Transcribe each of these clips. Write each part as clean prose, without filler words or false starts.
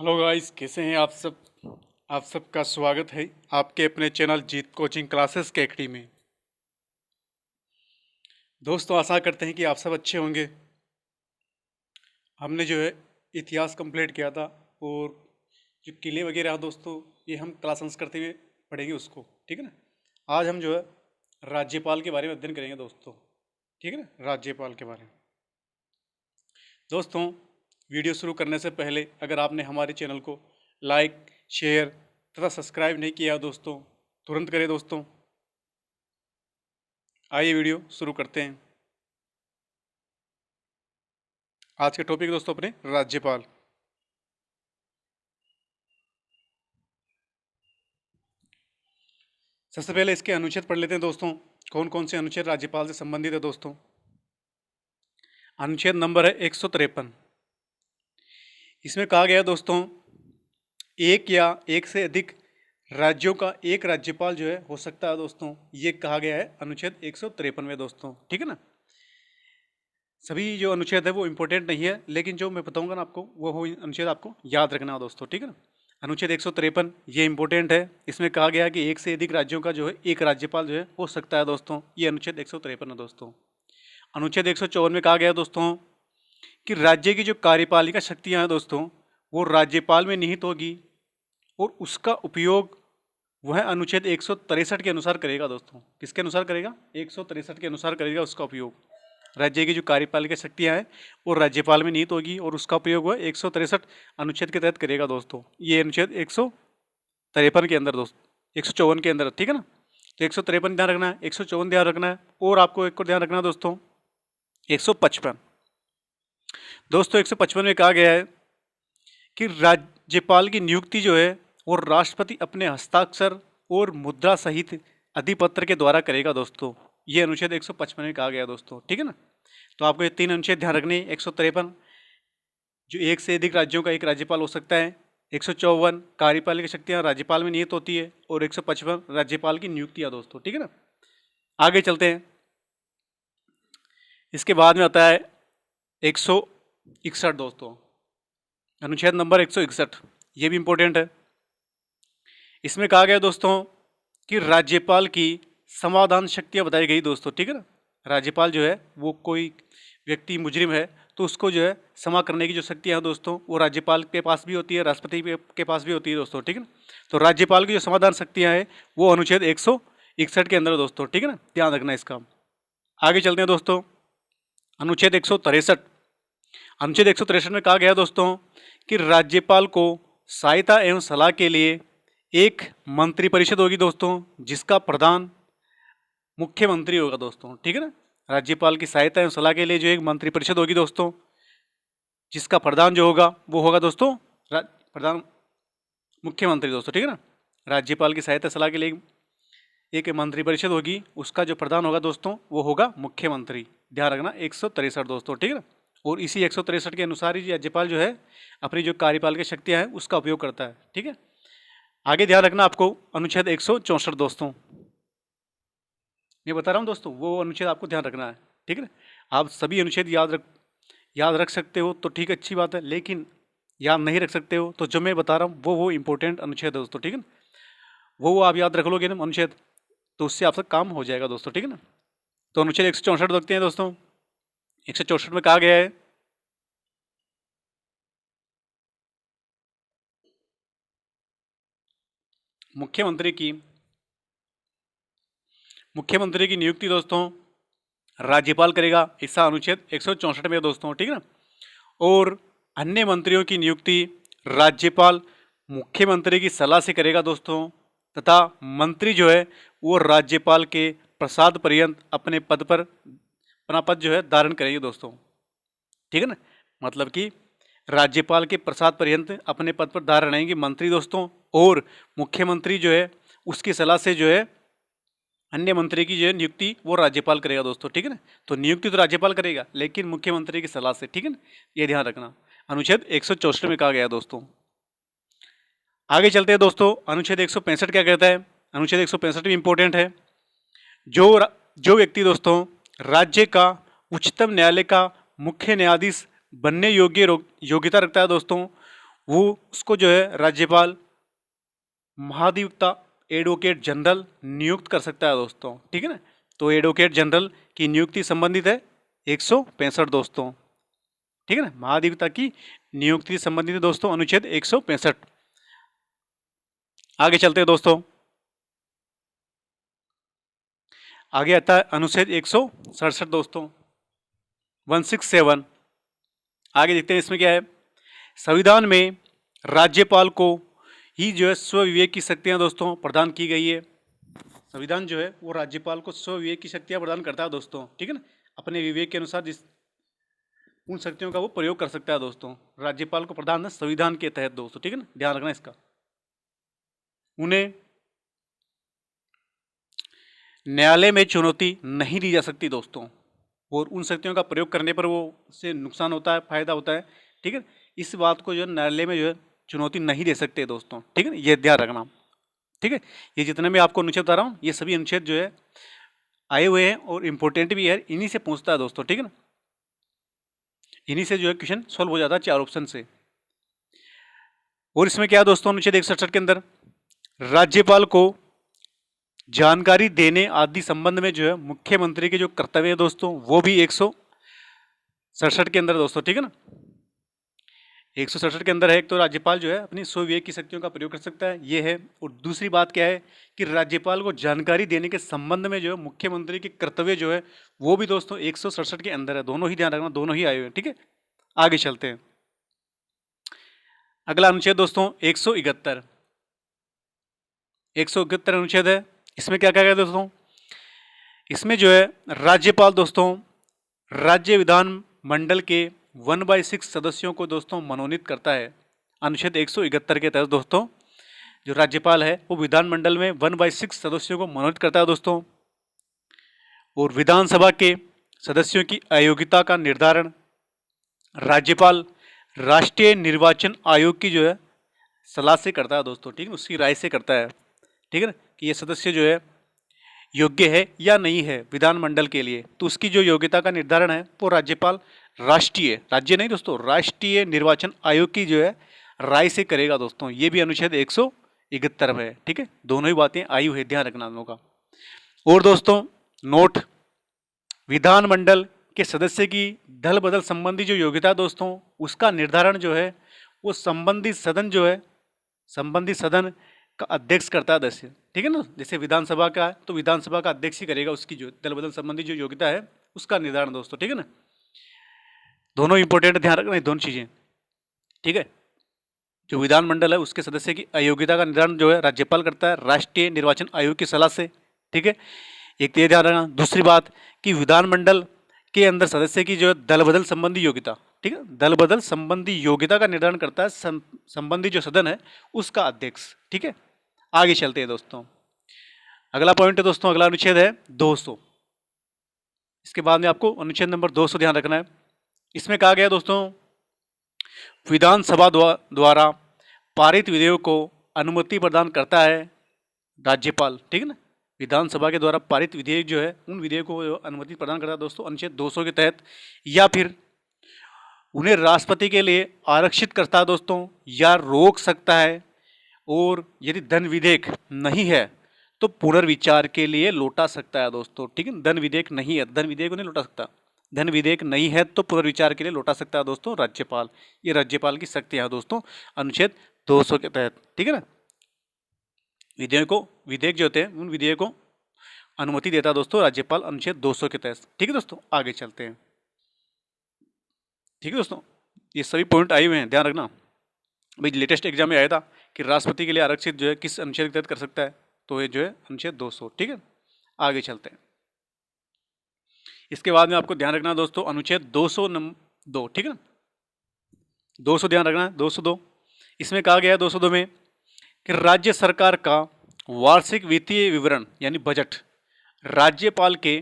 Hello guys, कैसे हैं आप सब। आप सबका स्वागत है आपके अपने चैनल जीत कोचिंग क्लासेस के एकेडमी में। दोस्तों, आशा करते हैं कि आप सब अच्छे होंगे। हमने जो है इतिहास कंप्लीट किया था और जो किले वगैरह हैं दोस्तों, ये हम क्लासेस करते हुए पढ़ेंगे उसको, ठीक है ना। आज हम जो है राज्यपाल के बारे में अध्ययन करेंगे दोस्तों, ठीक है ना, राज्यपाल के बारे में। दोस्तों, वीडियो शुरू करने से पहले अगर आपने हमारे चैनल को लाइक, शेयर तथा सब्सक्राइब नहीं किया दोस्तों, तुरंत करें दोस्तों। आइए वीडियो शुरू करते हैं। आज के टॉपिक दोस्तों अपने राज्यपाल। सबसे पहले इसके अनुच्छेद पढ़ लेते हैं दोस्तों, कौन कौन से अनुच्छेद राज्यपाल से संबंधित है दोस्तों। अनुच्छेद नंबर है 153। इसमें कहा गया है दोस्तों, एक या एक से अधिक राज्यों का एक राज्यपाल जो है हो सकता है दोस्तों। ये कहा गया है अनुच्छेद 153 में दोस्तों, ठीक है ना। सभी जो अनुच्छेद है वो इम्पोर्टेंट नहीं है, लेकिन जो मैं बताऊंगा ना आपको वो अनुच्छेद आपको याद रखना है दोस्तों, ठीक है ना। अनुच्छेद 153 ये इम्पोर्टेंट है। इसमें कहा गया है कि एक से अधिक राज्यों का जो है एक राज्यपाल जो है हो सकता है दोस्तों। ये अनुच्छेद 153 है दोस्तों। अनुच्छेद 154 में कहा गया है दोस्तों कि राज्य की जो कार्यपालिका शक्तियाँ हैं दोस्तों, वो राज्यपाल में निहित होगी और उसका उपयोग वह अनुच्छेद 163 के अनुसार करेगा दोस्तों। किसके अनुसार करेगा? 163 के अनुसार करेगा उसका उपयोग। राज्य की जो कार्यपालिका शक्तियाँ हैं वो राज्यपाल में निहित होगी और उसका उपयोग वह 163 अनुच्छेद के तहत करेगा दोस्तों। ये अनुच्छेद 153 के अंदर दोस्तों, 154 के अंदर, ठीक है ना। तो 153 ध्यान रखना है, 154 ध्यान रखना है, और आपको एक को ध्यान रखना है दोस्तों 155। दोस्तों 155 में कहा गया है कि राज्यपाल की नियुक्ति जो है वो राष्ट्रपति अपने हस्ताक्षर और मुद्रा सहित अधिपत्र के द्वारा करेगा दोस्तों। ये अनुच्छेद 155 में कहा गया दोस्तों, ठीक है ना। तो आपको ये तीन अनुच्छेद ध्यान रखने। 153 जो एक से अधिक राज्यों का एक राज्यपाल हो सकता है, 154 कार्यपालिका शक्तियाँ राज्यपाल में निहित होती है, और 155 राज्यपाल की नियुक्तियाँ दोस्तों, ठीक है ना। आगे चलते हैं। इसके बाद में आता है 161 दोस्तों, अनुच्छेद नंबर 161। ये भी इंपॉर्टेंट है। इसमें कहा गया दोस्तों कि राज्यपाल की समाधान शक्तियाँ बताई गई दोस्तों, ठीक है ना। राज्यपाल जो है वो कोई व्यक्ति मुजरिम है तो उसको जो है क्षमा करने की जो शक्तियाँ हैं दोस्तों वो राज्यपाल के पास भी होती है, राष्ट्रपति के पास भी होती है दोस्तों, ठीक है ना। तो राज्यपाल की जो समाधान शक्तियाँ हैं वो अनुच्छेद 161 के अंदर दोस्तों, ठीक है ना। ध्यान रखना इसका। आगे चलते हैं दोस्तों, अनुच्छेद 163। अनुच्छेद 163 में कहा गया दोस्तों कि राज्यपाल को सहायता एवं सलाह के लिए एक मंत्रिपरिषद होगी दोस्तों, जिसका प्रधान मुख्यमंत्री होगा दोस्तों, ठीक है ना। राज्यपाल की सहायता एवं सलाह के लिए जो एक मंत्रिपरिषद होगी दोस्तों, जिसका प्रधान जो होगा वो होगा दोस्तों प्रधान मुख्यमंत्री दोस्तों, ठीक है ना। राज्यपाल की सहायता सलाह के लिए एक मंत्रिपरिषद होगी, उसका जो प्रधान होगा दोस्तों वो होगा मुख्यमंत्री। ध्यान रखना 163 दोस्तों, ठीक है ना। और इसी 163 के अनुसार ही राज्यपाल जो है अपनी जो कार्यपालिका शक्तियाँ हैं उसका उपयोग करता है, ठीक है। आगे ध्यान रखना आपको अनुच्छेद 164 दोस्तों। मैं बता रहा हूँ दोस्तों, वो अनुच्छेद आपको ध्यान रखना है, ठीक है ना। आप सभी अनुच्छेद याद रख सकते हो तो ठीक, अच्छी बात है, लेकिन याद नहीं रख सकते हो तो जो मैं बता रहा हूँ वो इंपॉर्टेंट अनुच्छेद है दोस्तों, ठीक है ना। वो आप याद रख लोगे ना अनुच्छेद, तो उससे आपका काम हो जाएगा दोस्तों, ठीक है ना। तो अनुच्छेद 164 देखते हैं दोस्तों। 164 में कहा गया है मुख्यमंत्री की नियुक्ति दोस्तों राज्यपाल करेगा, ऐसा अनुच्छेद 164 में दोस्तों, ठीक है ना। और अन्य मंत्रियों की नियुक्ति राज्यपाल मुख्यमंत्री की सलाह से करेगा दोस्तों, तथा मंत्री जो है वो राज्यपाल के प्रसाद पर्यंत अपना पद जो है धारण करेंगे दोस्तों, ठीक है ना। मतलब कि राज्यपाल के प्रसाद पर्यंत अपने पद पर धारण रहेंगे मंत्री दोस्तों, और मुख्यमंत्री जो है उसकी सलाह से जो है अन्य मंत्री की जो है नियुक्ति वो राज्यपाल करेगा दोस्तों, ठीक है ना। तो नियुक्ति तो राज्यपाल करेगा लेकिन मुख्यमंत्री की सलाह से, ठीक है ना। ये ध्यान रखना, अनुच्छेद 164 में कहा गया दोस्तों। आगे चलते हैं दोस्तों, अनुच्छेद 165 क्या कहता है। अनुच्छेद 165 भी इंपॉर्टेंट है। जो व्यक्ति दोस्तों राज्य का उच्चतम न्यायालय का मुख्य न्यायाधीश बनने योग्यता रखता है दोस्तों, वो उसको जो है राज्यपाल महाधिवक्ता एडवोकेट जनरल नियुक्त कर सकता है दोस्तों, ठीक है ना। तो एडवोकेट जनरल की नियुक्ति संबंधित है 165 दोस्तों, ठीक है ना। महाधिवक्ता की नियुक्ति संबंधित है दोस्तों अनुच्छेद 165। आगे चलते हैं दोस्तों, आगे आता है अनुच्छेद 167 दोस्तों, 167। आगे देखते हैं इसमें क्या है। संविधान में राज्यपाल को ही जो है स्व विवेक की शक्तियां दोस्तों प्रदान की गई है। संविधान जो है वो राज्यपाल को स्व विवेक की शक्तियां प्रदान करता है दोस्तों, ठीक है ना। अपने विवेक के अनुसार जिस उन शक्तियों का वो प्रयोग कर सकता है दोस्तों। राज्यपाल को प्रदान है संविधान के तहत दोस्तों, ठीक है ना, ध्यान रखना इसका। उन्हें न्यायालय में चुनौती नहीं दी जा सकती दोस्तों, और उन शक्तियों का प्रयोग करने पर वो से नुकसान होता है, फायदा होता है, ठीक है। इस बात को जो है न्यायालय में जो है चुनौती नहीं दे सकते दोस्तों, ठीक है ना, ये ध्यान रखना, ठीक है। ये जितने मैं आपको अनुच्छेद बता रहा हूँ ये सभी अनुच्छेद जो है आए हुए हैं और इम्पोर्टेंट भी है, इन्हीं से पूछता है दोस्तों, ठीक है ना। इन्हीं से जो है क्वेश्चन सॉल्व हो जाता है 4 ऑप्शन से। और इसमें क्या है दोस्तों, अनुच्छेद 167 के अंदर राज्यपाल को जानकारी देने आदि संबंध में जो है मुख्यमंत्री के जो कर्तव्य है दोस्तों वो भी 167 के अंदर दोस्तों, ठीक है ना। 167 के अंदर है, एक तो राज्यपाल जो है अपनी स्व विवेक की शक्तियों का प्रयोग कर सकता है, ये है। और दूसरी बात क्या है कि राज्यपाल को जानकारी देने के संबंध में जो है मुख्यमंत्री के कर्तव्य जो है वो भी दोस्तों 167 के अंदर है। दोनों ही ध्यान रखना, दोनों ही आए हुए हैं, ठीक है। आगे चलते हैं, अगला अनुच्छेद दोस्तों 171 अनुच्छेद है। इसमें क्या कहा गया दोस्तों, इसमें जो है राज्यपाल दोस्तों राज्य विधान मंडल के 1/6 सदस्यों को दोस्तों मनोनीत करता है। अनुच्छेद 171 के तहत दोस्तों जो राज्यपाल है वो विधानमंडल में 1/6 सदस्यों को मनोनीत करता है दोस्तों। और विधानसभा के सदस्यों की अयोग्यता का निर्धारण राज्यपाल राष्ट्रीय निर्वाचन आयोग की जो है सलाह से करता है दोस्तों, ठीक है, उसकी राय से करता है, ठीक है ना, कि ये सदस्य जो है योग्य है या नहीं है विधानमंडल के लिए। तो उसकी जो योग्यता का निर्धारण है वो राज्यपाल राष्ट्रीय, राज्य नहीं दोस्तों, राष्ट्रीय निर्वाचन आयोग की जो है राय से करेगा दोस्तों। ये भी अनुच्छेद 171 है, ठीक है। दोनों ही बातें आई हुई है, ध्यान रखना दोनों का। और दोस्तों नोट, विधानमंडल के सदस्य की दल बदल संबंधी जो योग्यता दोस्तों उसका निर्धारण जो है वो संबंधित सदन जो है संबंधित सदन का अध्यक्ष करता है अध्यक्ष, ठीक है ना। जैसे विधानसभा का है तो विधानसभा का अध्यक्ष ही करेगा उसकी जो दल बदल संबंधी जो योग्यता है उसका निर्धारण दोस्तों, ठीक है ना। दोनों इंपॉर्टेंट, ध्यान रखना दोनों चीजें, ठीक है। जो विधानमंडल है उसके सदस्य की अयोग्यता का निर्धारण जो है राज्यपाल करता है राष्ट्रीय निर्वाचन आयोग की सलाह से, ठीक है। एक तो ये ध्यान रखना। दूसरी बात कि विधानमंडल के अंदर सदस्य की जो है दल बदल संबंधी योग्यता, ठीक है, दल बदल संबंधी योग्यता का निर्धारण करता है संबंधी जो सदन है उसका अध्यक्ष, ठीक है। आगे चलते हैं दोस्तों, अगला पॉइंट है दोस्तों, अगला अनुच्छेद है 200। इसके बाद में आपको अनुच्छेद नंबर 200 ध्यान रखना है। इसमें कहा गया दोस्तों विधानसभा द्वारा पारित विधेयक को अनुमति प्रदान करता है राज्यपाल, ठीक है ना। विधानसभा के द्वारा पारित विधेयक जो है उन विधेयकों को अनुमति प्रदान करता है दोस्तों अनुच्छेद 200 के तहत, या फिर उन्हें राष्ट्रपति के लिए आरक्षित करता है दोस्तों, या रोक सकता है। और यदि धन विधेयक नहीं है तो पुनर्विचार के लिए लौटा सकता है दोस्तों, ठीक है। धन विधेयक नहीं है, धन विधेयक नहीं लौटा सकता, धन विधेयक नहीं है तो पुनर्विचार के लिए लौटा सकता है दोस्तों राज्यपाल। ये राज्यपाल की शक्ति है दोस्तों अनुच्छेद 200 के तहत, ठीक है ना। विधेयक जो होते हैं उन विधेयकों को अनुमति देता है दोस्तों राज्यपाल अनुच्छेद 200 के तहत, ठीक है दोस्तों। आगे चलते हैं, ठीक है दोस्तों, ये सभी पॉइंट आए हुए हैं, ध्यान रखना। भाई लेटेस्ट एग्जाम में आया था कि राष्ट्रपति के लिए आरक्षित जो है किस अनुच्छेद के तहत कर सकता है, तो ये जो है अनुच्छेद 200, ठीक है। आगे चलते हैं, इसके बाद में आपको ध्यान रखना दोस्तों अनुच्छेद 202, ठीक है ना, 200 ध्यान रखना है 202। इसमें कहा गया है 202 में कि राज्य सरकार का वार्षिक वित्तीय विवरण यानी बजट राज्यपाल के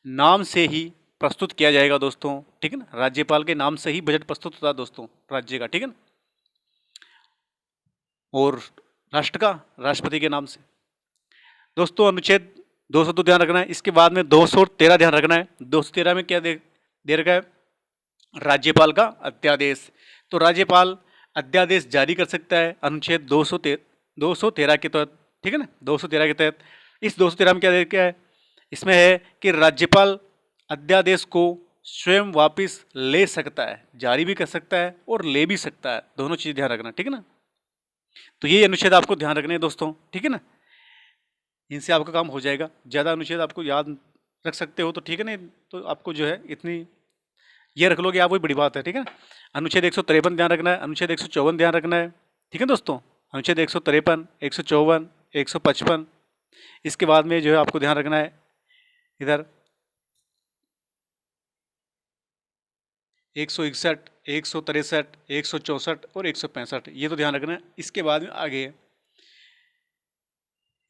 नाम से ही प्रस्तुत किया जाएगा दोस्तों, ठीक है ना। राज्यपाल के नाम से ही बजट प्रस्तुत होता है दोस्तों राज्य का, ठीक है ना। और राष्ट्र का राष्ट्रपति के नाम से दोस्तों अनुच्छेद 202 ध्यान रखना है। इसके बाद में 213 ध्यान रखना है। 213 में क्या दे रखा है, राज्यपाल का अध्यादेश। तो राज्यपाल अध्यादेश जारी कर सकता है अनुच्छेद 213 के तहत, ठीक है ना, 213 के तहत। इस 213 में क्या है, इसमें है कि राज्यपाल अध्यादेश को स्वयं वापस ले सकता है, जारी भी कर सकता है और ले भी सकता है, दोनों चीज ध्यान रखना, ठीक है ना। तो ये अनुच्छेद आपको ध्यान रखने हैं दोस्तों, ठीक है ना, इनसे आपका काम हो जाएगा। ज़्यादा अनुच्छेद आपको याद रख सकते हो तो ठीक है, नहीं तो आपको जो है इतनी ये रख लोगे आप, वही बड़ी बात है, ठीक है ना। अनुच्छेद 153 ध्यान रखना है, अनुच्छेद 154 ध्यान रखना है, ठीक है दोस्तों। अनुच्छेद 153, 154, 155, इसके बाद में जो है आपको ध्यान रखना है इधर 161, 163, 164 और 165, ये तो ध्यान रखना है। इसके बाद में आगे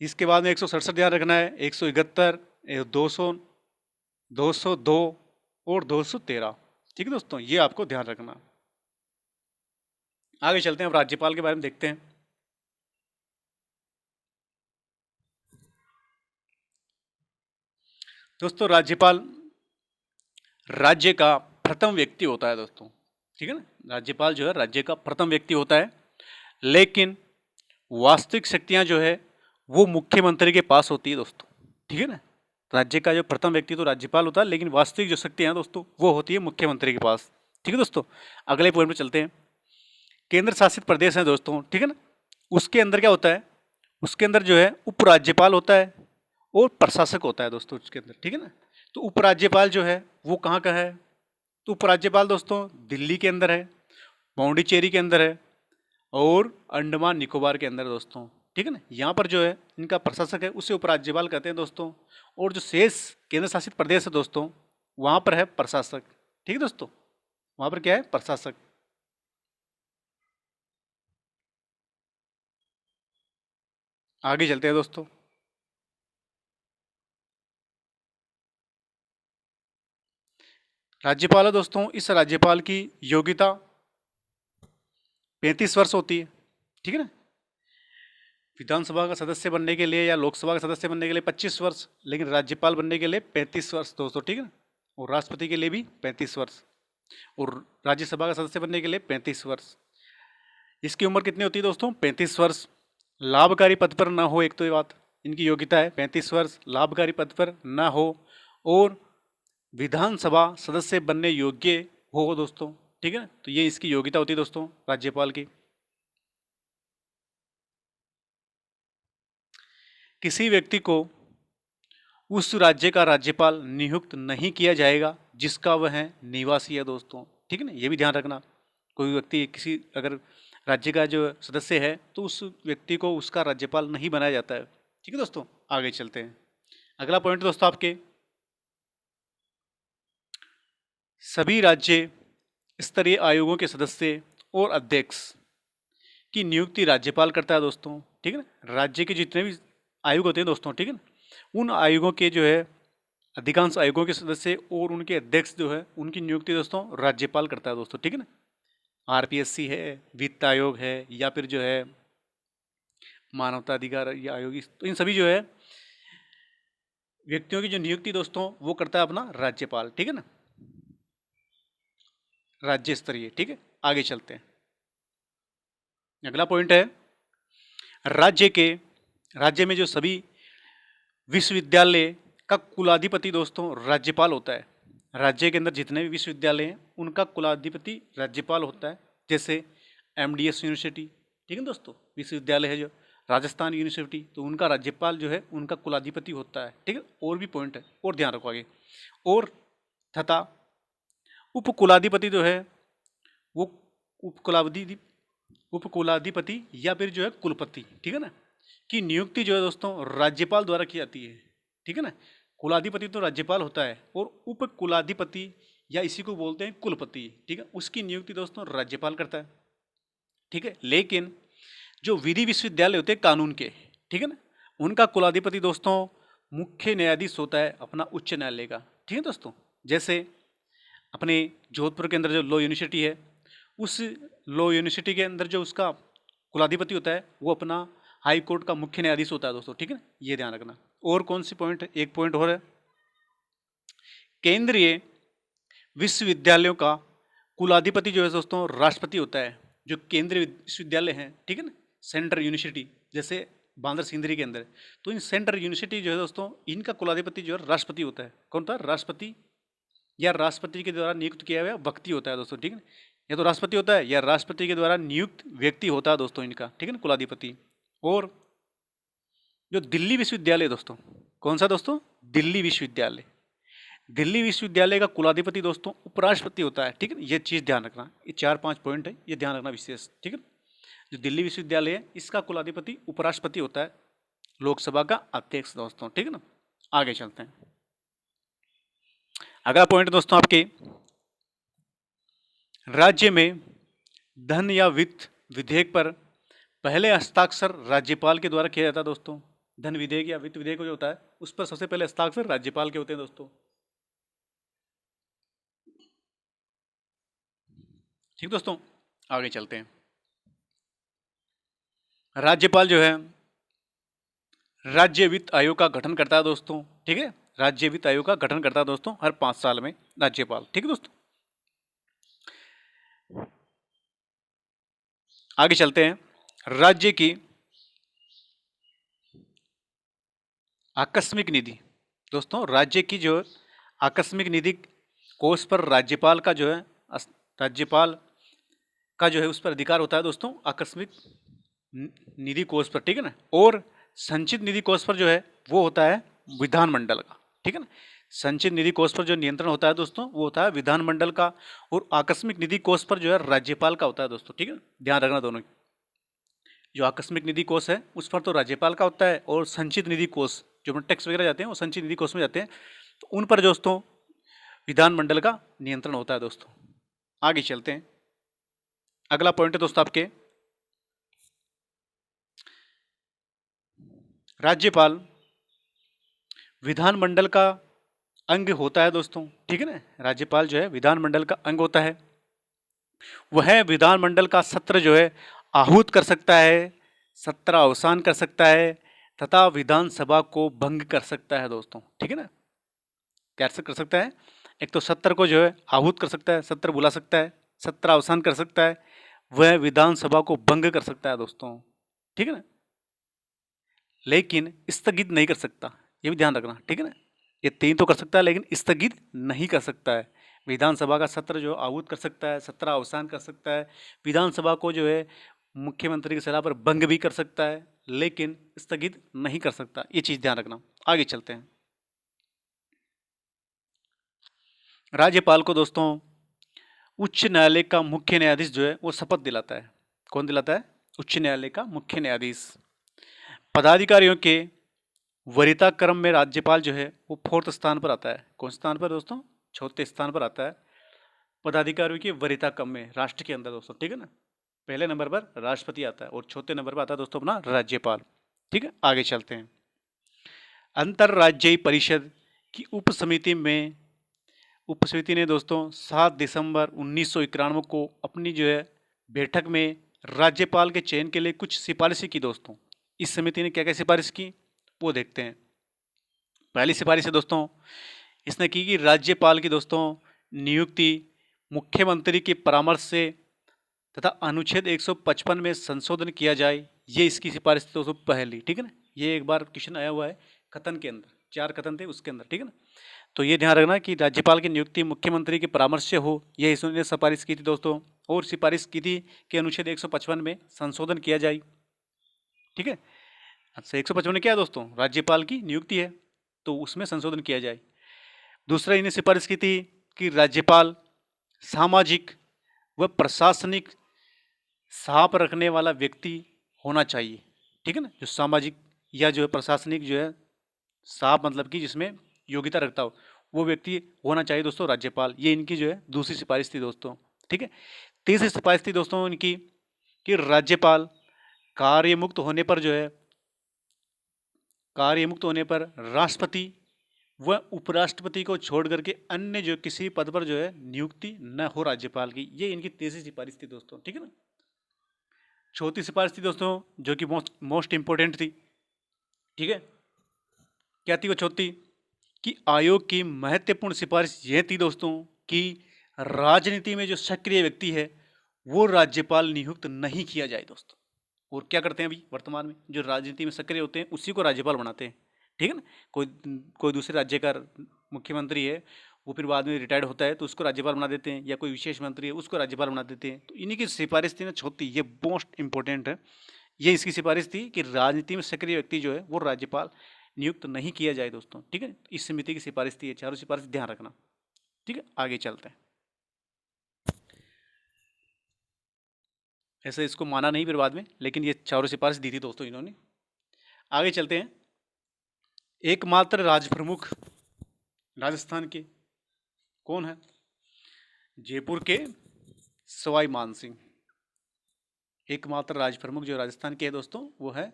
इसके बाद में 167 ध्यान रखना है, 171, 200, 202 और 213, ठीक है दोस्तों, ये आपको ध्यान रखना। आगे चलते हैं, अब राज्यपाल के बारे में देखते हैं। दोस्तों राज्यपाल राज्य का प्रथम व्यक्ति होता है दोस्तों, ठीक है ना। राज्यपाल जो है राज्य का प्रथम व्यक्ति होता है, लेकिन वास्तविक शक्तियां जो है वो मुख्यमंत्री के पास होती है दोस्तों, ठीक है ना। राज्य का जो प्रथम व्यक्ति तो राज्यपाल होता है, लेकिन वास्तविक जो शक्तियां हैं दोस्तों वो होती है मुख्यमंत्री के पास, ठीक है दोस्तों। अगले पॉइंट पे चलते हैं। केंद्र शासित प्रदेश है दोस्तों, ठीक है ना, उसके अंदर क्या होता है, उसके अंदर जो है उपराज्यपाल होता है और प्रशासक होता है दोस्तों उसके अंदर, ठीक है ना। तो उपराज्यपाल जो है वो कहाँ का है, तो उपराज्यपाल दोस्तों दिल्ली के अंदर है, पौंडीचेरी के अंदर है और अंडमान निकोबार के अंदर दोस्तों, ठीक है ना। यहाँ पर जो है इनका प्रशासक है उसे उपराज्यपाल कहते हैं दोस्तों, और जो शेष केंद्र शासित प्रदेश है दोस्तों वहाँ पर है प्रशासक, ठीक है दोस्तों, वहाँ पर क्या है, प्रशासक। आगे चलते हैं दोस्तों। राज्यपाल है दोस्तों, इस राज्यपाल की योग्यता 35 वर्ष होती है, ठीक है ना। विधानसभा का सदस्य बनने के लिए या लोकसभा का सदस्य बनने के लिए 25 वर्ष, लेकिन राज्यपाल बनने के लिए 35 वर्ष दोस्तों, ठीक है ना। और राष्ट्रपति के लिए भी 35 वर्ष और राज्यसभा का सदस्य बनने के लिए 35 वर्ष। इसकी उम्र कितनी होती है दोस्तों, 35 वर्ष। लाभकारी पद पर ना हो, एक तो ये बात इनकी योग्यता है, 35 वर्ष लाभकारी पद पर ना हो और विधानसभा सदस्य बनने योग्य हो दोस्तों, ठीक है ना। तो ये इसकी योग्यता होती है दोस्तों राज्यपाल की। किसी व्यक्ति को उस राज्य का राज्यपाल नियुक्त नहीं किया जाएगा जिसका वह निवासी है दोस्तों, ठीक है ना, ये भी ध्यान रखना। कोई व्यक्ति किसी अगर राज्य का जो सदस्य है तो उस व्यक्ति को उसका राज्यपाल नहीं बनाया जाता है, ठीक है दोस्तों। आगे चलते हैं, अगला पॉइंट दोस्तों आपके सभी राज्य स्तरीय आयोगों के सदस्य और अध्यक्ष की नियुक्ति राज्यपाल करता है दोस्तों, ठीक है ना। राज्य के जितने भी आयोग होते हैं दोस्तों, ठीक है ना, उन आयोगों के जो है अधिकांश आयोगों के सदस्य और उनके अध्यक्ष जो है उनकी नियुक्ति दोस्तों राज्यपाल करता है दोस्तों, ठीक है ना। आरपीएससी है, वित्त आयोग है, या फिर जो है मानवता अधिकार आयोग, तो इन सभी जो है व्यक्तियों की जो नियुक्ति दोस्तों वो करता है अपना राज्यपाल, ठीक है ना, राज्य स्तरीय, ठीक है। आगे चलते हैं, अगला पॉइंट है राज्य में जो सभी विश्वविद्यालय का कुलाधिपति दोस्तों राज्यपाल होता है। राज्य के अंदर जितने भी विश्वविद्यालय हैं उनका कुलाधिपति राज्यपाल होता है, जैसे एमडीएस यूनिवर्सिटी, ठीक है दोस्तों, विश्वविद्यालय है जो राजस्थान यूनिवर्सिटी, तो उनका राज्यपाल जो है उनका कुलाधिपति होता है, ठीक है। और भी पॉइंट है और ध्यान रखो आगे, और तथा उपकुलाधिपति जो है वो उपकुलाधिपति या फिर जो है कुलपति, ठीक है ना, की नियुक्ति जो है दोस्तों राज्यपाल द्वारा की जाती है, ठीक है ना। कुलाधिपति तो राज्यपाल होता है और उपकुलाधिपति या इसी को बोलते हैं कुलपति, ठीक है, उसकी नियुक्ति दोस्तों राज्यपाल करता है, ठीक है। लेकिन जो विधि विश्वविद्यालय होते हैं कानून के, ठीक है ना, उनका कुलाधिपति दोस्तों मुख्य न्यायाधीश होता है अपना उच्च न्यायालय का, ठीक है दोस्तों। जैसे अपने जोधपुर के अंदर जो लॉ यूनिवर्सिटी है, उस लॉ यूनिवर्सिटी के अंदर जो उसका कुलाधिपति होता है वो अपना हाई कोर्ट का मुख्य न्यायाधीश होता है दोस्तों, ठीक है ना, ये ध्यान रखना। और कौन सी पॉइंट है, एक पॉइंट और है, केंद्रीय विश्वविद्यालयों का कुलाधिपति जो है दोस्तों राष्ट्रपति होता है, जो केंद्रीय विश्वविद्यालय हैं, ठीक है ना, सेंट्रल यूनिवर्सिटी, जैसे बांद्रा सिंदरी के अंदर, तो इन सेंट्रल यूनिवर्सिटी जो है दोस्तों, इनका कुलाधिपति जो है राष्ट्रपति होता है। कौन था? राष्ट्रपति, या राष्ट्रपति के द्वारा नियुक्त किया हुआ व्यक्ति होता है दोस्तों, ठीक है। या तो राष्ट्रपति होता है या राष्ट्रपति के द्वारा नियुक्त व्यक्ति होता है दोस्तों इनका, ठीक है ना, कुलाधिपति। और जो दिल्ली विश्वविद्यालय दोस्तों, कौन सा दोस्तों? दिल्ली विश्वविद्यालय। दिल्ली विश्वविद्यालय का कुलाधिपति दोस्तों उपराष्ट्रपति होता है, ठीक है। ये चीज़ ध्यान रखना, ये 4-5 पॉइंट है, ये ध्यान रखना विशेष, ठीक है। जो दिल्ली विश्वविद्यालय है इसका कुलाधिपति उपराष्ट्रपति होता है, लोकसभा का अध्यक्ष दोस्तों, ठीक है ना। आगे चलते हैं। अगला पॉइंट दोस्तों आपके, राज्य में धन या वित्त विधेयक पर पहले हस्ताक्षर राज्यपाल के द्वारा किया जाता है दोस्तों। धन विधेयक या वित्त विधेयक जो होता है उस पर सबसे पहले हस्ताक्षर राज्यपाल के होते हैं दोस्तों, ठीक दोस्तों। आगे चलते हैं। राज्यपाल जो है राज्य वित्त आयोग का गठन करता है दोस्तों, ठीक है। राज्य वित्त आयोग का गठन करता है दोस्तों हर 5 साल में राज्यपाल, ठीक है दोस्तों। आगे चलते हैं। राज्य की आकस्मिक निधि दोस्तों, राज्य की जो आकस्मिक निधि कोष पर राज्यपाल का जो है राज्यपाल का जो है उस पर अधिकार होता है दोस्तों, आकस्मिक निधि कोष पर, ठीक है ना। और संचित निधि कोष पर जो है वो होता है विधानमंडल का, ठीक है ना। संचित निधि कोष पर जो नियंत्रण होता है दोस्तों वो होता है विधानमंडल का, और आकस्मिक निधि कोष पर जो है राज्यपाल का होता है दोस्तों, ठीक है। ध्यान रखना दोनों। जो आकस्मिक निधि कोष है उस पर तो राज्यपाल का होता है, और संचित निधि कोष जो टैक्स वगैरह जाते हैं वो संचित निधि कोष में जाते हैं, तो उन पर दोस्तों विधानमंडल का नियंत्रण होता है दोस्तों। आगे चलते हैं। अगला पॉइंट है दोस्तों आपके, राज्यपाल विधानमंडल का अंग होता है दोस्तों, ठीक है ना। राज्यपाल जो है विधानमंडल का अंग होता है। वह विधानमंडल का सत्र जो है आहूत कर सकता है, सत्र अवसान कर सकता है, तथा विधानसभा को भंग कर सकता है दोस्तों, ठीक है ना। कैसे कर सकता है? एक तो सत्र को जो है आहूत कर सकता है, सत्र बुला सकता है, सत्र अवसान कर सकता है, वह विधानसभा को भंग कर सकता है दोस्तों, ठीक है ना। लेकिन स्थगित नहीं कर सकता, ये भी ध्यान रखना, ठीक है ना। ये 3 तो कर सकता है लेकिन स्थगित नहीं कर सकता है। विधानसभा का सत्र जो आहूत कर सकता है, सत्र अवसान कर सकता है, विधानसभा को जो है मुख्यमंत्री की सलाह पर भंग भी कर सकता है, लेकिन स्थगित नहीं कर सकता। ये चीज ध्यान रखना। आगे चलते हैं। राज्यपाल को दोस्तों उच्च न्यायालय का मुख्य न्यायाधीश जो है वो शपथ दिलाता है। कौन दिलाता है? उच्च न्यायालय का मुख्य न्यायाधीश। पदाधिकारियों के वरीयता क्रम में राज्यपाल जो है वो 4th स्थान पर आता है। कौन स्थान पर दोस्तों? 4थे स्थान पर आता है पदाधिकारियों की वरीयता क्रम में राष्ट्र के अंदर दोस्तों, ठीक है ना। पहले नंबर पर राष्ट्रपति आता है और 4थे नंबर पर आता है दोस्तों अपना राज्यपाल, ठीक है। आगे चलते हैं। अंतरराज्यीय परिषद की उप समिति ने दोस्तों 7 दिसंबर 1991 को अपनी जो है बैठक में राज्यपाल के चयन के लिए कुछ सिफारिशें की दोस्तों। इस समिति ने क्या क्या सिफारिश की वो देखते हैं। पहली सिफारिश है दोस्तों इसने की कि राज्यपाल की दोस्तों नियुक्ति मुख्यमंत्री के परामर्श से तथा अनुच्छेद 155 में संशोधन किया जाए। ये इसकी सिफारिश थी दोस्तों पहली, ठीक है ना। ये एक बार क्वेश्चन आया हुआ है कथन के अंदर, 4 कथन थे उसके अंदर, ठीक है ना। तो ये ध्यान रखना कि राज्यपाल की नियुक्ति मुख्यमंत्री के परामर्श से हो, ये इसने सिफारिश की थी दोस्तों। और सिफारिश की थी कि अनुच्छेद 155 में संशोधन किया जाए, ठीक है। अच्छा 155 क्या है दोस्तों? राज्यपाल की नियुक्ति है तो उसमें संशोधन किया जाए। दूसरा इन्हें सिफारिश की थी कि राज्यपाल सामाजिक व प्रशासनिक साप रखने वाला व्यक्ति होना चाहिए, ठीक है ना। जो सामाजिक या जो है प्रशासनिक जो है साप मतलब कि जिसमें योग्यता रखता हो वो व्यक्ति होना चाहिए दोस्तों राज्यपाल। ये इनकी जो है दूसरी सिफारिश थी दोस्तों, ठीक है। तीसरी सिफारिश थी दोस्तों इनकी कि राज्यपाल कार्यमुक्त होने पर राष्ट्रपति व उपराष्ट्रपति को छोड़ करके अन्य जो किसी पद पर जो है नियुक्ति न हो राज्यपाल की। ये इनकी तीसरी सिफारिश थी दोस्तों, ठीक है ना। चौथी सिफारिश थी दोस्तों जो कि मोस्ट इंपोर्टेंट थी, ठीक है। क्या थी वो चौथी? कि आयोग की महत्वपूर्ण सिफारिश यह थी दोस्तों कि राजनीति में जो सक्रिय व्यक्ति है वो राज्यपाल नियुक्त नहीं किया जाए दोस्तों। और क्या करते हैं अभी वर्तमान में जो राजनीति में सक्रिय होते हैं उसी को राज्यपाल बनाते हैं, ठीक है ना। कोई कोई दूसरे राज्य का मुख्यमंत्री है, वो फिर बाद में रिटायर्ड होता है तो उसको राज्यपाल बना देते हैं, या कोई विशेष मंत्री है उसको राज्यपाल बना देते हैं। तो इन्हीं की सिफारिश थी ना छोटी, ये मोस्ट इंपॉर्टेंट है। ये इसकी सिफारिश थी कि राजनीति में सक्रिय व्यक्ति जो है वो राज्यपाल नियुक्त नहीं किया जाए दोस्तों, ठीक है। इस समिति की सिफारिश थी, ये चारों सिफारिश ध्यान रखना, ठीक है। आगे चलते हैं। ऐसे इसको माना नहीं फिर बाद में, लेकिन ये चारों सिफारिश दी थी दोस्तों इन्होंने। आगे चलते हैं। एकमात्र राज प्रमुख राजस्थान के कौन है? जयपुर के सवाई मान सिंह। एकमात्र राज प्रमुख जो राजस्थान के है दोस्तों वो है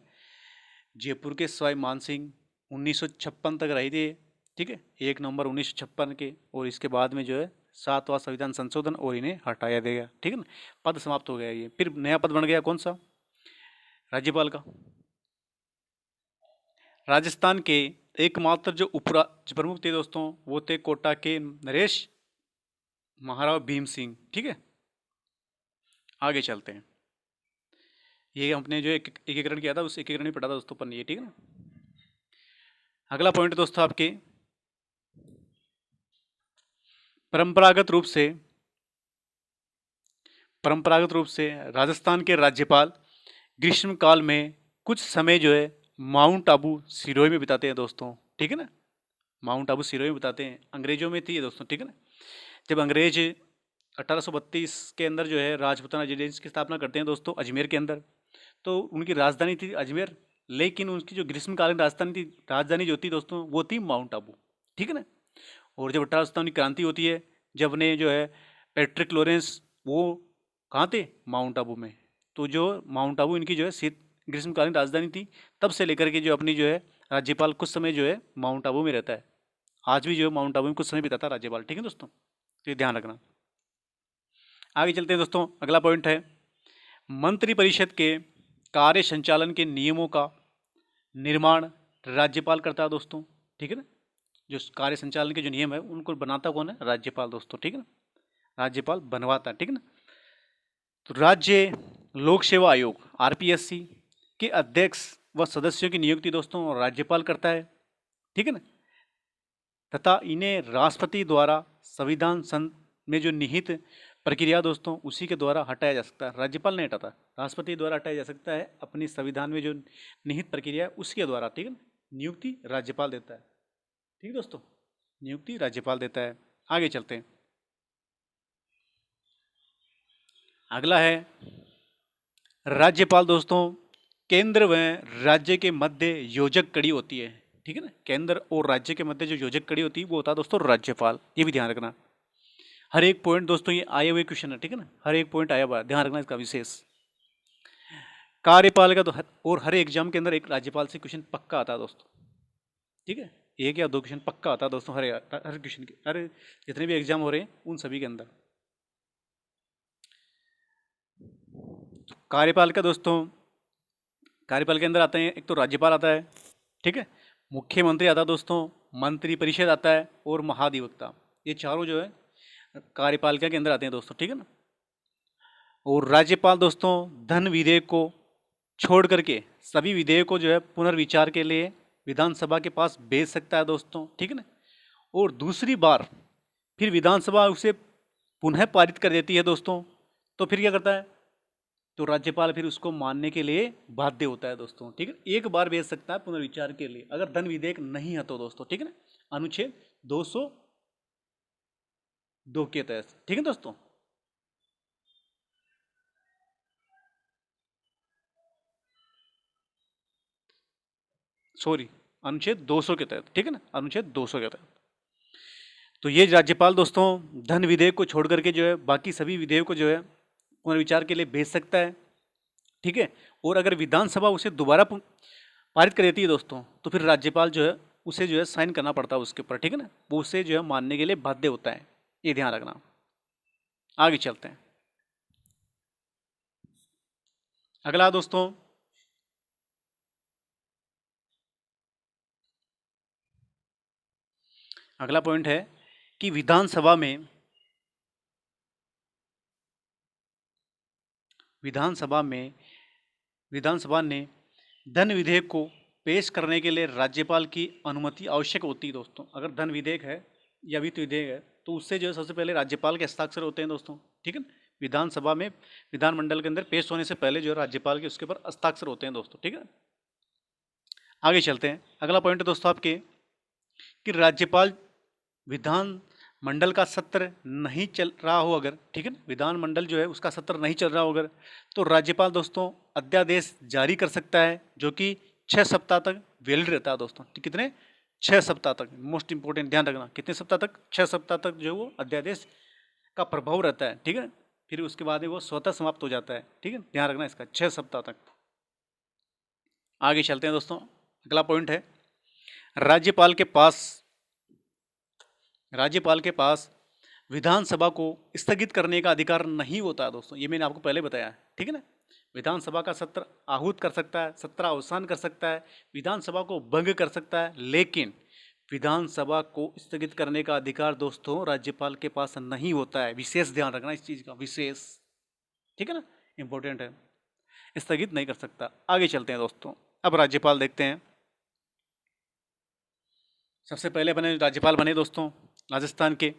जयपुर के सवाई मान सिंह। 1956 तक रही थी, ठीक है, 1 नवंबर 1956 के। और इसके बाद में जो है 7वां संविधान संशोधन और इन्हें हटाया गया, ठीक है ना। पद समाप्त हो गया ये, फिर नया पद बन गया कौन सा? राज्यपाल का। राजस्थान के एकमात्र जो उपराज्य प्रमुख थे दोस्तों वो थे कोटा के नरेश महाराव भीम सिंह, ठीक है। आगे चलते हैं। ये हमने जो एकीकरण किया था उस एकीकरण में पढ़ा था दोस्तों अपन ये, ठीक है ना। अगला पॉइंट दोस्तों आपके परंपरागत रूप से राजस्थान के राज्यपाल ग्रीष्मकाल में कुछ समय जो है माउंट आबू सिरोही में बिताते हैं दोस्तों, ठीक है ना। माउंट आबू सिरोही में बिताते हैं। अंग्रेजों में थी ये दोस्तों, ठीक है ना। जब अंग्रेज 1832 के अंदर जो है राजपूताना रेजिडेंस की स्थापना करते हैं दोस्तों अजमेर के अंदर, तो उनकी राजधानी थी अजमेर, लेकिन उनकी जो ग्रीष्मकालीन राजधानी जो थी दोस्तों वो थी माउंट आबू, ठीक है ना। और जब 1857 क्रांति होती है, जब ने जो है पैट्रिक लॉरेंस वो कहाँ थे? माउंट आबू में। तो जो माउंट आबू इनकी जो है शीत ग्रीष्मकालीन राजधानी थी, तब से लेकर के जो अपनी जो है राज्यपाल कुछ समय जो है माउंट आबू में रहता है। आज भी जो है माउंट आबू में कुछ समय बिताता है राज्यपाल, ठीक है दोस्तों। तो ये ध्यान रखना। आगे चलते हैं दोस्तों। अगला पॉइंट है मंत्रिपरिषद के कार्य संचालन के नियमों का निर्माण राज्यपाल करता है दोस्तों, ठीक है ना। जो कार्य संचालन के जो नियम है उनको बनाता कौन है? राज्यपाल दोस्तों, ठीक है ना। राज्यपाल बनवाता है, ठीक है ना। तो राज्य लोक सेवा आयोग आरपीएससी के अध्यक्ष व सदस्यों की नियुक्ति दोस्तों राज्यपाल करता है, ठीक है ना। तथा इन्हें राष्ट्रपति द्वारा संविधान में जो निहित प्रक्रिया दोस्तों उसी के द्वारा हटाया जा सकता है। राज्यपाल नहीं हटाता, राष्ट्रपति द्वारा हटाया जा सकता है अपनी संविधान में जो निहित प्रक्रिया है उसके द्वारा, ठीक है ना। नियुक्ति राज्यपाल देता है, ठीक है दोस्तों, नियुक्ति राज्यपाल देता है। आगे चलते हैं। अगला है राज्यपाल दोस्तों केंद्र व राज्य के मध्य योजक कड़ी होती है, ठीक है ना। केंद्र और राज्य के मध्य जो योजक कड़ी होती है वो होता है दोस्तों राज्यपाल। ये भी ध्यान रखना। हर एक पॉइंट दोस्तों ये आए हुए क्वेश्चन है, ठीक है ना। हर एक पॉइंट आया हुआ, ध्यान रखना इसका विशेष। कार्यपालिका तो और हर एग्जाम के अंदर एक राज्यपाल से क्वेश्चन पक्का आता है दोस्तों, ठीक है। एक या दो क्वेश्चन पक्का आता है दोस्तों हर क्वेश्चन के, हर जितने भी एग्जाम हो रहे हैं उन सभी के अंदर। कार्यपालिका दोस्तों, कार्यपाल के अंदर आते हैं एक तो राज्यपाल आता है, ठीक है, मुख्यमंत्री आता है दोस्तों, मंत्रिपरिषद आता है और महाधिवक्ता। ये चारों जो है कार्यपालिका के अंदर आते हैं दोस्तों, ठीक है ना। और राज्यपाल दोस्तों धन विधेयक को छोड़ करके सभी विधेयक को जो है पुनर्विचार के लिए विधानसभा के पास भेज सकता है दोस्तों, ठीक है ना। और दूसरी बार फिर विधानसभा उसे पुनः पारित कर देती है दोस्तों, तो फिर क्या करता है? तो राज्यपाल फिर उसको मानने के लिए बाध्य होता है दोस्तों, ठीक है। एक बार भेज सकता है पुनर्विचार के लिए अगर धन विधेयक नहीं है तो दोस्तों, ठीक है ना। अनुच्छेद 202 के तहत, ठीक है दोस्तों। सॉरी, अनुच्छेद 200 के तहत, ठीक है ना, अनुच्छेद 200 के तहत। तो ये राज्यपाल दोस्तों धन विधेयक को छोड़ करके जो है बाकी सभी विधेयक को जो है पुनर्विचार के लिए भेज सकता है, ठीक है। और अगर विधानसभा उसे दोबारा पारित कर देती है दोस्तों तो फिर राज्यपाल जो है उसे जो है साइन करना पड़ता है उसके ऊपर, ठीक है ना। वो उसे जो है मानने के लिए बाध्य होता है, ये ध्यान रखना। आगे चलते हैं। अगला दोस्तों अगला पॉइंट है कि विधानसभा में विधानसभा ने धन विधेयक को पेश करने के लिए राज्यपाल की अनुमति आवश्यक होती है दोस्तों। अगर धन विधेयक है या वित्त विधेयक है तो उससे जो है सबसे पहले राज्यपाल के हस्ताक्षर होते हैं दोस्तों, ठीक है ना। विधानसभा में विधानमंडल के अंदर पेश होने से पहले जो है राज्यपाल के उसके ऊपर हस्ताक्षर होते हैं दोस्तों, ठीक है। आगे चलते हैं। अगला पॉइंट है दोस्तों आपके कि राज्यपाल विधानमंडल का सत्र नहीं चल रहा हो अगर, ठीक है ना, विधानमंडल जो है उसका सत्र नहीं चल रहा हो अगर, तो राज्यपाल दोस्तों अध्यादेश जारी कर सकता है जो कि 6 सप्ताह तक वैलिड रहता है दोस्तों। कितने? 6 सप्ताह तक। मोस्ट इंपोर्टेंट ध्यान रखना, कितने सप्ताह तक? 6 सप्ताह तक जो वो अध्यादेश का प्रभाव रहता है, ठीक है। फिर उसके बाद वो स्वतः समाप्त हो जाता है, ठीक है, ध्यान रखना इसका, 6 सप्ताह तक। आगे चलते हैं दोस्तों। अगला पॉइंट है राज्यपाल के पास विधानसभा को स्थगित करने का अधिकार नहीं होता है दोस्तों। ये मैंने आपको पहले बताया है, ठीक है ना। विधानसभा का सत्र आहूत कर सकता है, सत्र अवसान कर सकता है, विधानसभा को भंग कर सकता है, लेकिन विधानसभा को स्थगित करने का अधिकार दोस्तों राज्यपाल के पास नहीं होता है। विशेष ध्यान रखना इस चीज का, विशेष, ठीक है ना, इंपॉर्टेंट है, स्थगित नहीं कर सकता। आगे चलते हैं दोस्तों। अब राज्यपाल देखते हैं। सबसे पहले बने राज्यपाल बने दोस्तों राजस्थान के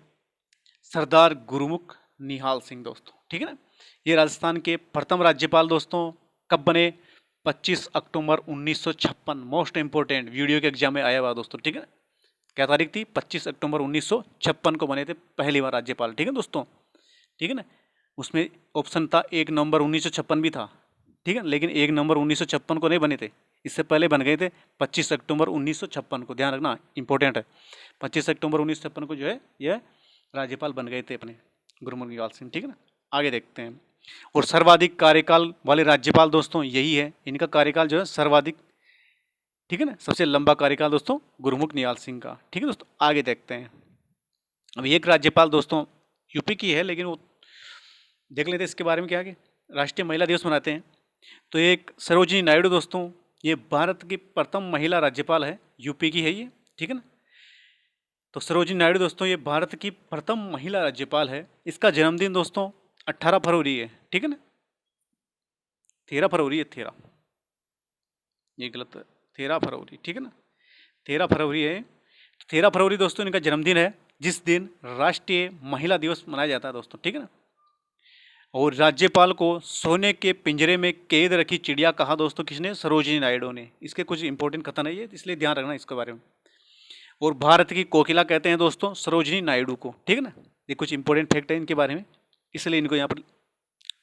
सरदार गुरुमुख निहाल सिंह दोस्तों, ठीक है ना। ये राजस्थान के प्रथम राज्यपाल दोस्तों कब बने? 25 अक्टूबर 1956। मोस्ट इंपोर्टेंट, वीडियो के एग्जाम में आया हुआ दोस्तों, ठीक है ना। क्या तारीख थी? 25 अक्टूबर 1956 को बने थे पहली बार राज्यपाल, ठीक है दोस्तों, ठीक है ना। उसमें ऑप्शन था 1 नवंबर 1956 भी था, ठीक है, लेकिन 1 नवंबर 1956 को नहीं बने थे, इससे पहले बन गए थे 25 अक्टूबर 1956 को। ध्यान रखना, इंपॉर्टेंट है। 25 अक्टूबर 1956 को जो है यह राज्यपाल बन गए थे अपने गुरुमुख निहाल सिंह, ठीक है ना। आगे देखते हैं। और सर्वाधिक कार्यकाल वाले राज्यपाल दोस्तों यही है, इनका कार्यकाल जो है सर्वाधिक, ठीक है ना, सबसे लंबा कार्यकाल दोस्तों गुरुमुख निहाल सिंह का, ठीक है दोस्तों। आगे देखते हैं। अब एक राज्यपाल दोस्तों यूपी की है, लेकिन वो देख लेते हैं इसके बारे में क्या है। राष्ट्रीय महिला दिवस मनाते हैं तो एक सरोजिनी नायडू दोस्तों, ये भारत की प्रथम महिला राज्यपाल है, यूपी की है ये, ठीक है ना। तो सरोजिनी नायडू दोस्तों ये भारत की प्रथम महिला राज्यपाल है। इसका जन्मदिन दोस्तों 18 फरवरी है, ठीक है ना। 13 फरवरी है, 13, ये गलत है, 13 फरवरी, ठीक है ना, 13 फरवरी है। 13 फरवरी दोस्तों इनका जन्मदिन है, जिस दिन राष्ट्रीय महिला दिवस मनाया जाता है दोस्तों, ठीक है ना। और राज्यपाल को सोने के पिंजरे में कैद रखी चिड़िया कहा दोस्तों किसने? सरोजिनी नायडू ने। इसके कुछ इंपॉर्टेंट कथन है ये, इसलिए ध्यान रखना इसके बारे में। और भारत की कोकिला कहते हैं दोस्तों सरोजिनी नायडू को, ठीक है ना। ये कुछ इंपॉर्टेंट फैक्ट है इनके बारे में, इसलिए इनको यहाँ पर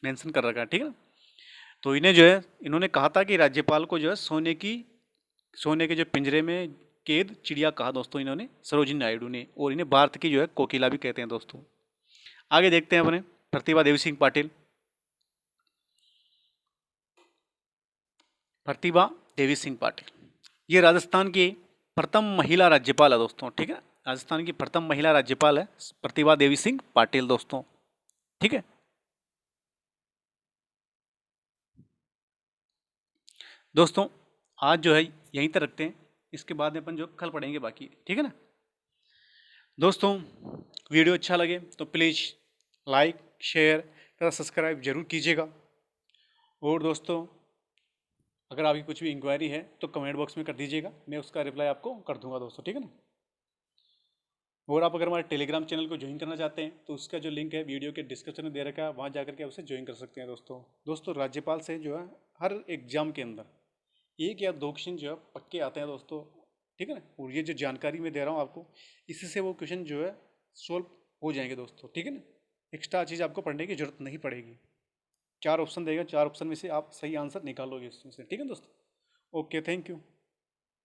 मेंशन कर रखा है, ठीक है ना। तो इन्हें जो है इन्होंने कहा था कि राज्यपाल को जो है सोने के जो पिंजरे में कैद चिड़िया कहा दोस्तों इन्होंने, सरोजिनी नायडू ने। और इन्हें भारत की जो है कोकिला भी कहते हैं दोस्तों। आगे देखते हैं अपने प्रतिभा देवी सिंह पाटिल। प्रतिभा देवी सिंह पाटिल ये राजस्थान की प्रथम महिला राज्यपाल है दोस्तों, ठीक है। राजस्थान की प्रथम महिला राज्यपाल है प्रतिभा देवी सिंह पाटिल दोस्तों, ठीक है। दोस्तों आज जो है यहीं तक रखते हैं, इसके बाद में अपन जो कल पढ़ेंगे बाकी, ठीक है ना। दोस्तों वीडियो अच्छा लगे तो प्लीज़ लाइक, शेयर तथा सब्सक्राइब जरूर कीजिएगा। और दोस्तों अगर आपकी कुछ भी इंक्वायरी है तो कमेंट बॉक्स में कर दीजिएगा, मैं उसका रिप्लाई आपको कर दूंगा दोस्तों, ठीक है ना। और आप अगर हमारे टेलीग्राम चैनल को ज्वाइन करना चाहते हैं तो उसका जो लिंक है वीडियो के डिस्क्रिप्शन में दे रखा है, वहाँ जाकर के आप उसे ज्वाइन कर सकते हैं दोस्तों राज्यपाल से जो है हर एग्जाम के अंदर 1 या 2 क्वेश्चन जो है पक्के आते हैं दोस्तों, ठीक है ना। और ये जो जानकारी मैं दे रहा हूँ आपको, इससे वो क्वेश्चन जो है सोल्व हो जाएंगे दोस्तों, ठीक है ना। एक्स्ट्रा चीज़ आपको पढ़ने की जरूरत नहीं पड़ेगी। 4 ऑप्शन देगा, 4 ऑप्शन में से आप सही आंसर निकालोगे इसमें से, ठीक है दोस्तों। Okay, thank you.